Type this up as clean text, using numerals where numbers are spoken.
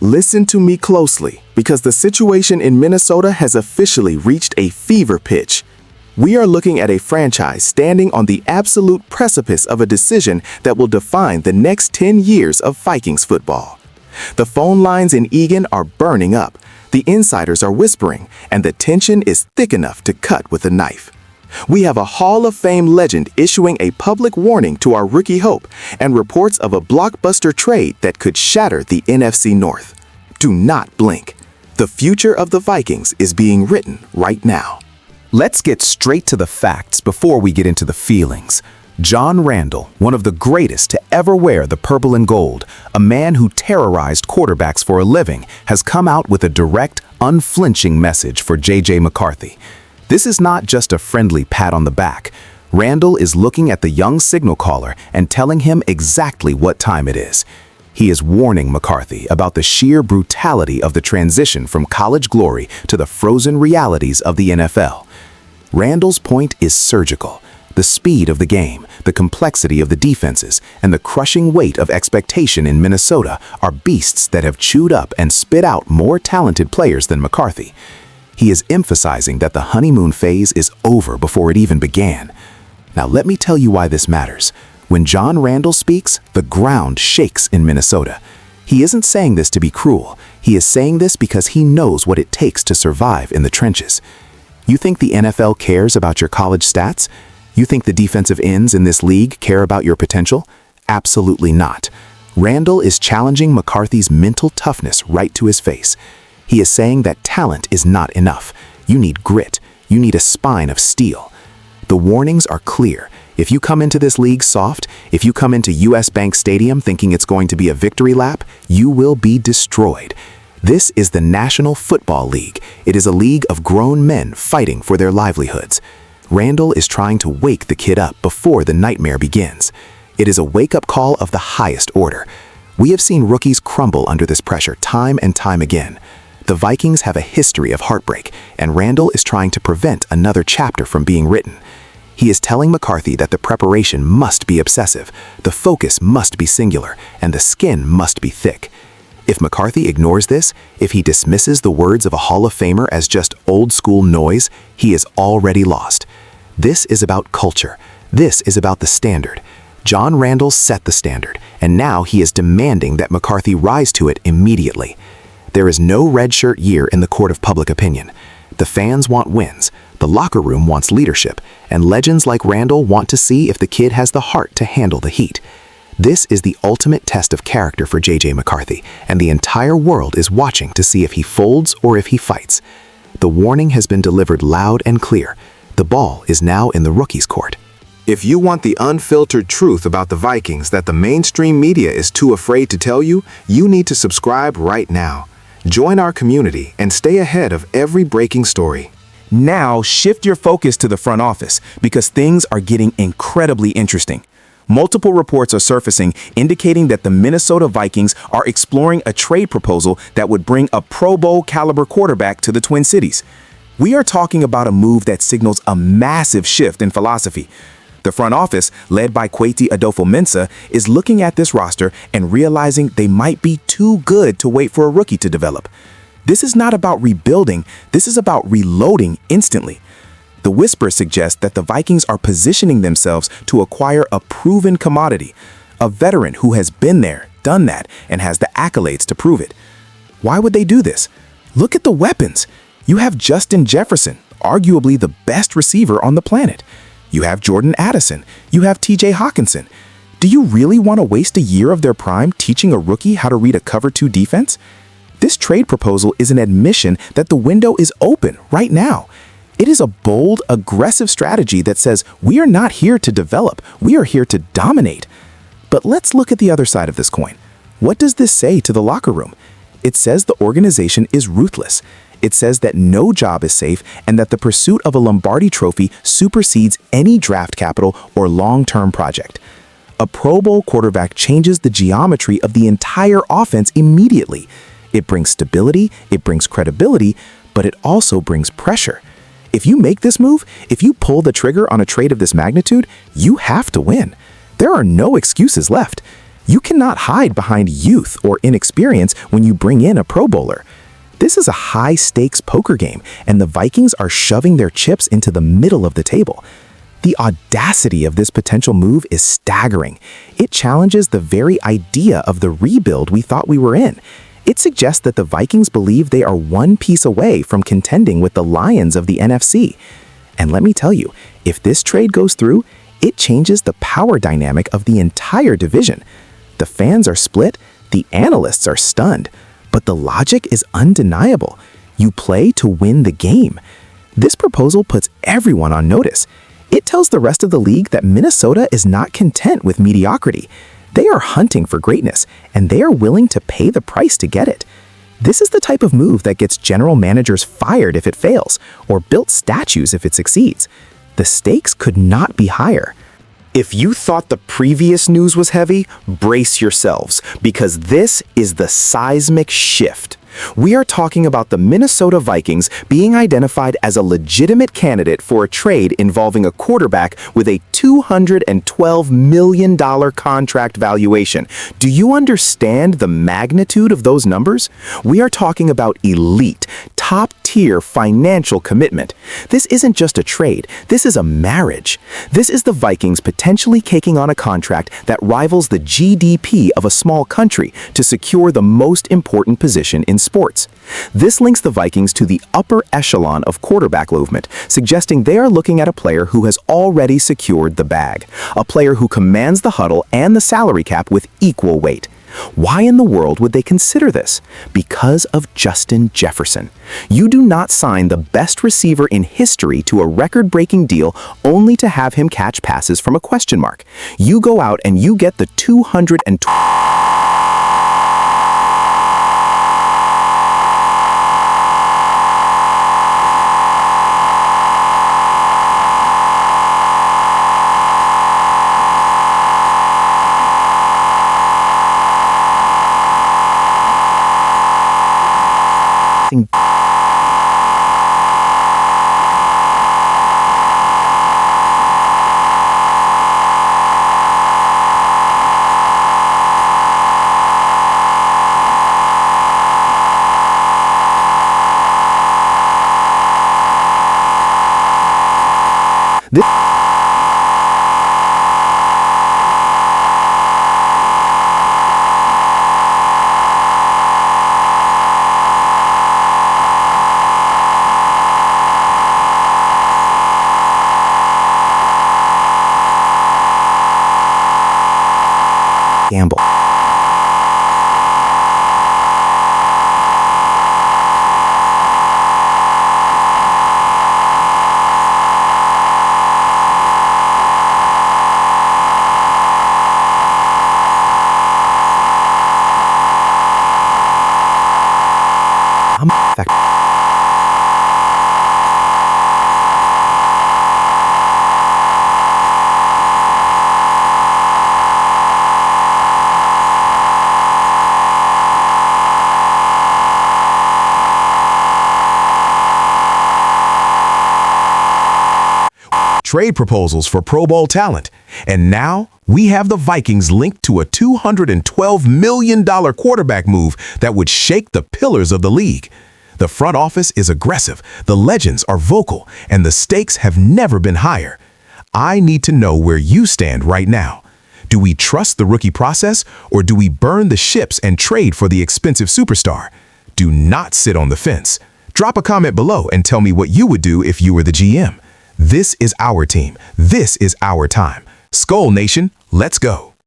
Listen to me closely, because the situation in Minnesota has officially reached a fever pitch. We are looking at a franchise standing on the absolute precipice of a decision that will define the next 10 years of Vikings football. The phone lines in Eagan are burning up, the insiders are whispering, and the tension is thick enough to cut with a knife. We have a Hall of Fame legend issuing a public warning to our rookie hope and reports of a blockbuster trade that could shatter the NFC North. Do not blink. The future of the Vikings is being written right now. Let's get straight to the facts before we get into the feelings. John Randle, one of the greatest to ever wear the purple and gold, a man who terrorized quarterbacks for a living, has come out with a direct, unflinching message for J.J. McCarthy. This is not just a friendly pat on the back. Randle is looking at the young signal caller and telling him exactly what time it is. He is warning McCarthy about the sheer brutality of the transition from college glory to the frozen realities of the NFL. Randle's point is surgical. The speed of the game, the complexity of the defenses, and the crushing weight of expectation in Minnesota are beasts that have chewed up and spit out more talented players than McCarthy. He is emphasizing that the honeymoon phase is over before it even began. Now let me tell you why this matters. When John Randle speaks, the ground shakes in Minnesota. He isn't saying this to be cruel. He is saying this because he knows what it takes to survive in the trenches. You think the NFL cares about your college stats? You think the defensive ends in this league care about your potential? Absolutely not. Randle is challenging McCarthy's mental toughness right to his face. He is saying that talent is not enough. You need grit. You need a spine of steel. The warnings are clear. If you come into this league soft, if you come into US Bank Stadium thinking it's going to be a victory lap, you will be destroyed. This is the National Football League. It is a league of grown men fighting for their livelihoods. Randle is trying to wake the kid up before the nightmare begins. It is a wake-up call of the highest order. We have seen rookies crumble under this pressure time and time again. The Vikings have a history of heartbreak, and Randle is trying to prevent another chapter from being written. He is telling McCarthy that the preparation must be obsessive, the focus must be singular, and the skin must be thick. If McCarthy ignores this, if he dismisses the words of a Hall of Famer as just old-school noise, he is already lost. This is about culture. This is about the standard. John Randle set the standard, and now he is demanding that McCarthy rise to it immediately. There is no redshirt year in the court of public opinion. The fans want wins, the locker room wants leadership, and legends like Randle want to see if the kid has the heart to handle the heat. This is the ultimate test of character for J.J. McCarthy, and the entire world is watching to see if he folds or if he fights. The warning has been delivered loud and clear. The ball is now in the rookie's court. If you want the unfiltered truth about the Vikings that the mainstream media is too afraid to tell you, you need to subscribe right now. Join our community and stay ahead of every breaking story. Now shift your focus to the front office because things are getting incredibly interesting. Multiple reports are surfacing indicating that the Minnesota Vikings are exploring a trade proposal that would bring a Pro Bowl caliber quarterback to the Twin Cities. We are talking about a move that signals a massive shift in philosophy. The front office, led by Kwesi Adofo-Mensah, is looking at this roster and realizing they might be too good to wait for a rookie to develop. This is not about rebuilding, this is about reloading instantly. The whispers suggest that the Vikings are positioning themselves to acquire a proven commodity, a veteran who has been there, done that, and has the accolades to prove it. Why would they do this? Look at the weapons. You have Justin Jefferson, arguably the best receiver on the planet. You have Jordan Addison. You have TJ Hawkinson. Do you really want to waste a year of their prime teaching a rookie how to read a cover 2 defense? This trade proposal is an admission that the window is open right now. It is a bold, aggressive strategy that says we are not here to develop, we are here to dominate. But let's look at the other side of this coin. What does this say to the locker room? It says the organization is ruthless. It says that no job is safe and that the pursuit of a Lombardi trophy supersedes any draft capital or long-term project. A Pro Bowl quarterback changes the geometry of the entire offense immediately. It brings stability, it brings credibility, but it also brings pressure. If you make this move, if you pull the trigger on a trade of this magnitude, you have to win. There are no excuses left. You cannot hide behind youth or inexperience when you bring in a Pro Bowler. This is a high-stakes poker game, and the Vikings are shoving their chips into the middle of the table. The audacity of this potential move is staggering. It challenges the very idea of the rebuild we thought we were in. It suggests that the Vikings believe they are one piece away from contending with the Lions of the NFC. And let me tell you, if this trade goes through, it changes the power dynamic of the entire division. The fans are split, the analysts are stunned, but the logic is undeniable. You play to win the game. This proposal puts everyone on notice. It tells the rest of the league that Minnesota is not content with mediocrity. They are hunting for greatness, and they are willing to pay the price to get it. This is the type of move that gets general managers fired if it fails, or built statues if it succeeds. The stakes could not be higher. If you thought the previous news was heavy, brace yourselves, because this is the seismic shift. We are talking about the Minnesota Vikings being identified as a legitimate candidate for a trade involving a quarterback with a $212 million contract valuation. Do you understand the magnitude of those numbers? We are talking about elite, top-tier financial commitment. This isn't just a trade, this is a marriage. This is the Vikings potentially taking on a contract that rivals the GDP of a small country to secure the most important position in sports. This links the Vikings to the upper echelon of quarterback movement, suggesting they are looking at a player who has already secured the bag, a player who commands the huddle and the salary cap with equal weight. Why in the world would they consider this? Because of Justin Jefferson. You do not sign the best receiver in history to a record-breaking deal only to have him catch passes from a question mark. You go out and you get the 220 gamble. Trade proposals for Pro Bowl talent. And now we have the Vikings linked to a $212 million quarterback move that would shake the pillars of the league. The front office is aggressive, the legends are vocal, and the stakes have never been higher. I need to know where you stand right now. Do we trust the rookie process, or do we burn the ships and trade for the expensive superstar? Do not sit on the fence. Drop a comment below and tell me what you would do if you were the GM. This is our team. This is our time. Skol Nation, let's go.